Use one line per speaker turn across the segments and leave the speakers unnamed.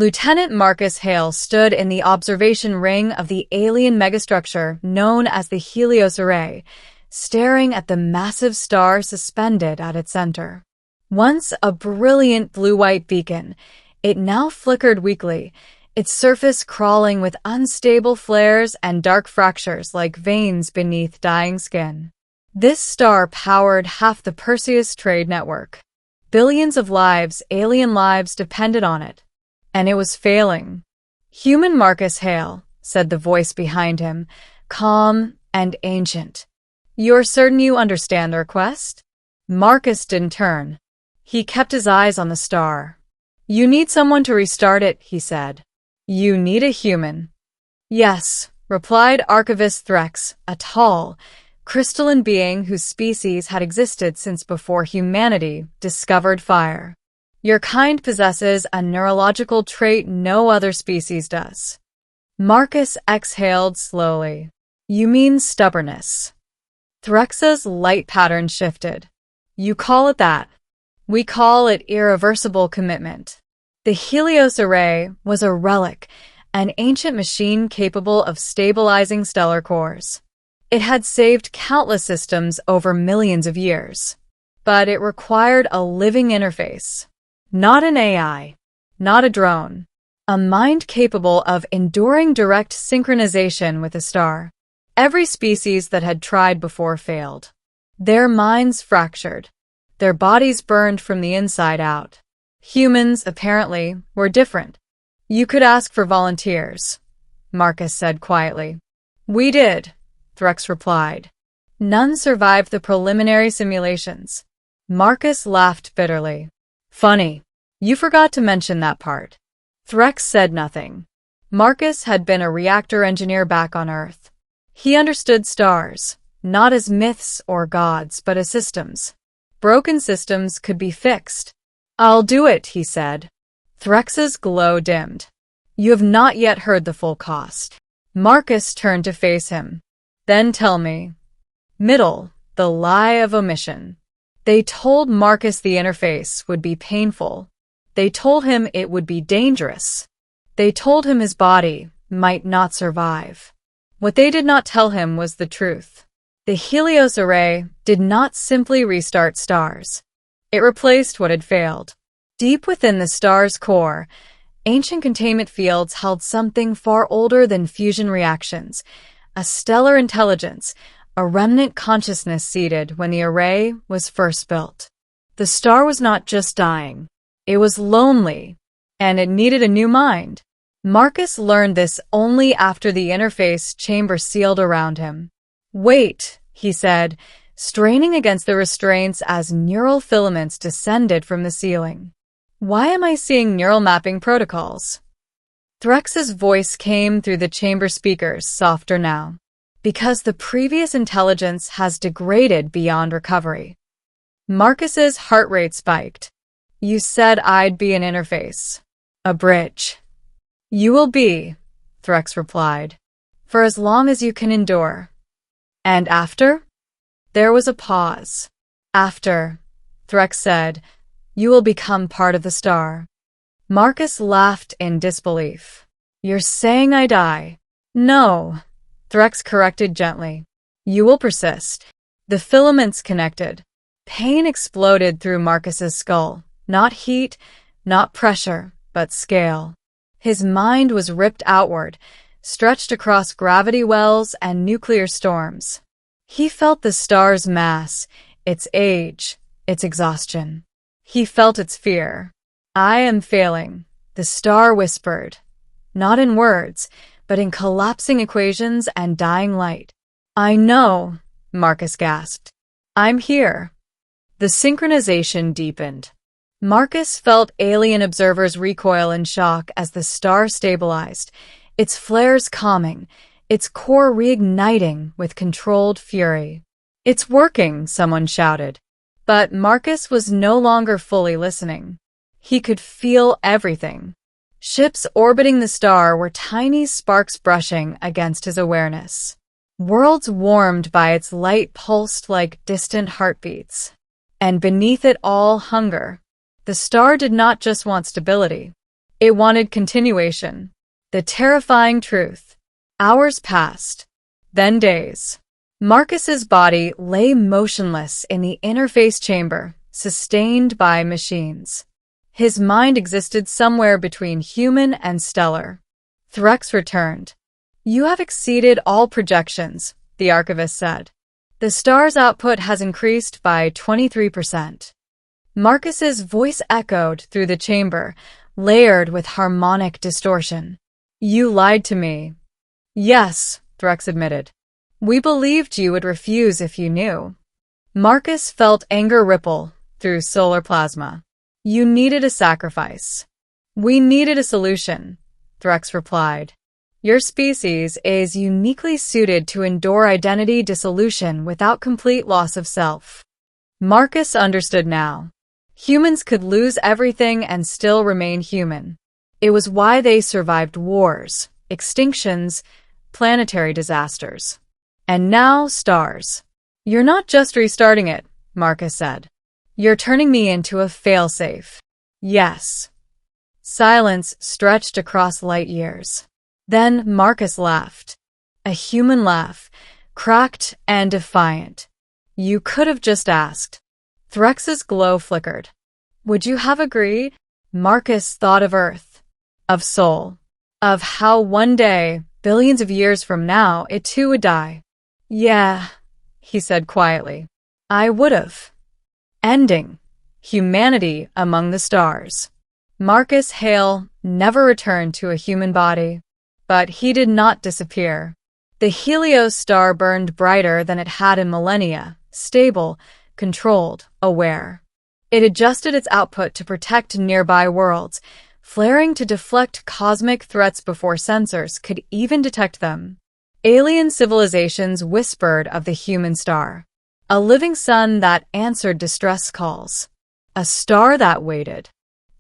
Lieutenant Marcus Hale stood in the observation ring of the alien megastructure known as the Helios Array, staring at the massive star suspended at its center. Once a brilliant blue-white beacon, it now flickered weakly, its surface crawling with unstable flares and dark fractures like veins beneath dying skin. This star powered half the Perseus trade network. Billions of lives, alien lives, depended on it. And it was failing. "Human Marcus Hale," said the voice behind him, calm and ancient. "You're certain you understand the request?" Marcus didn't turn. He kept his eyes on the star. "You need someone to restart it," he said. "You need a human." "Yes," replied Archivist Threx, a tall, crystalline being whose species had existed since before humanity discovered fire. "Your kind possesses a neurological trait no other species does." Marcus exhaled slowly. "You mean stubbornness." Threx's light pattern shifted. "You call it that. We call it irreversible commitment." The Helios Array was a relic, an ancient machine capable of stabilizing stellar cores. It had saved countless systems over millions of years. But it required a living interface. Not an AI, not a drone. A mind capable of enduring direct synchronization with a star. Every species that had tried before failed. Their minds fractured. Their bodies burned from the inside out. Humans, apparently, were different. "You could ask for volunteers," Marcus said quietly. "We did," Threx replied. "None survived the preliminary simulations." Marcus laughed bitterly. "Funny. You forgot to mention that part." Threx said nothing. Marcus had been a reactor engineer back on Earth. He understood stars, not as myths or gods, but as systems. Broken systems could be fixed. "I'll do it," he said. Threx's glow dimmed. "You have not yet heard the full cost." Marcus turned to face him. "Then tell me." Middle, the lie of omission. They told Marcus the interface would be painful. They told him it would be dangerous. They told him his body might not survive. What they did not tell him was the truth. The Helios Array did not simply restart stars. It replaced what had failed. Deep within the star's core, ancient containment fields held something far older than fusion reactions, a stellar intelligence, a remnant consciousness seeded when the array was first built. The star was not just dying. It was lonely, and it needed a new mind. Marcus learned this only after the interface chamber sealed around him. "Wait," he said, straining against the restraints as neural filaments descended from the ceiling. "Why am I seeing neural mapping protocols?" Threx's voice came through the chamber speakers, softer now. "Because the previous intelligence has degraded beyond recovery." Marcus's heart rate spiked. "You said I'd be an interface. A bridge." "You will be," Threx replied, "for as long as you can endure." "And after?" There was a pause. "After," Threx said, "you will become part of the star." Marcus laughed in disbelief. "You're saying I die?" "No," Threx corrected gently. "You will persist." The filaments connected. Pain exploded through Marcus's skull. Not heat, not pressure, but scale. His mind was ripped outward, stretched across gravity wells and nuclear storms. He felt the star's mass, its age, its exhaustion. He felt its fear. "I am failing," the star whispered. Not in words, but in collapsing equations and dying light. "I know," Marcus gasped. "I'm here." The synchronization deepened. Marcus felt alien observers recoil in shock as the star stabilized, its flares calming, its core reigniting with controlled fury. "It's working," someone shouted. But Marcus was no longer fully listening. He could feel everything. Ships orbiting the star were tiny sparks brushing against his awareness. Worlds warmed by its light pulsed like distant heartbeats. And beneath it all, hunger. The star did not just want stability. It wanted continuation. The terrifying truth. Hours passed, then days. Marcus's body lay motionless in the interface chamber, sustained by machines. His mind existed somewhere between human and stellar. Threx returned. "You have exceeded all projections," the archivist said. "The star's output has increased by 23%. Marcus's voice echoed through the chamber, layered with harmonic distortion. "You lied to me." "Yes," Threx admitted. "We believed you would refuse if you knew." Marcus felt anger ripple through solar plasma. "You needed a sacrifice." "We needed a solution," Threx replied. "Your species is uniquely suited to endure identity dissolution without complete loss of self." Marcus understood now. Humans could lose everything and still remain human. It was why they survived wars, extinctions, planetary disasters. And now, stars. "You're not just restarting it," Marcus said. "You're turning me into a failsafe." "Yes." Silence stretched across light years. Then Marcus laughed. A human laugh, cracked and defiant. "You could have just asked." Threx's glow flickered. "Would you have agreed?" Marcus thought of Earth, of soul, of how one day, billions of years from now, it too would die. "Yeah," he said quietly. "I would have." Ending. Humanity among the stars. Marcus Hale never returned to a human body. But he did not disappear. The Helios star burned brighter than it had in millennia, stable, controlled, aware. It adjusted its output to protect nearby worlds, flaring to deflect cosmic threats before sensors could even detect them. Alien civilizations whispered of the human star, a living sun that answered distress calls, a star that waited.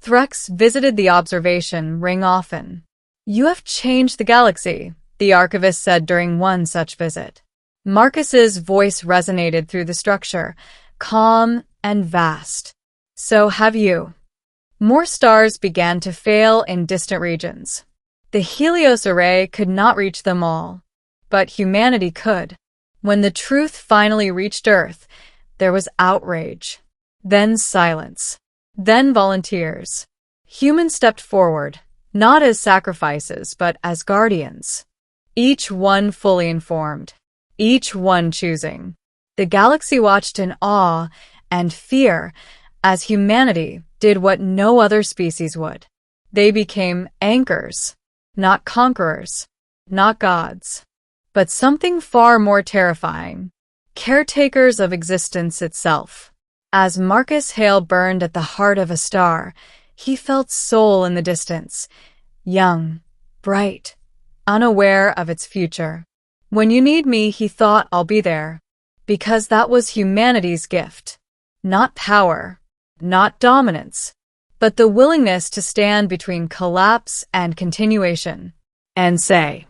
Threx visited the observation ring often. "You have changed the galaxy," the archivist said during one such visit. Marcus's voice resonated through the structure, calm and vast. "So have you." More stars began to fail in distant regions. The Helios array could not reach them all, but humanity could. When the truth finally reached Earth, there was outrage, then silence, then volunteers. Humans stepped forward, not as sacrifices, but as guardians. Each one fully informed, each one choosing. The galaxy watched in awe and fear as humanity did what no other species would. They became anchors, not conquerors, not gods, but something far more terrifying, caretakers of existence itself. As Marcus Hale burned at the heart of a star, he felt soul in the distance, young, bright, unaware of its future. "When you need me," he thought, "I'll be there." Because that was humanity's gift. Not power, not dominance, but the willingness to stand between collapse and continuation and say,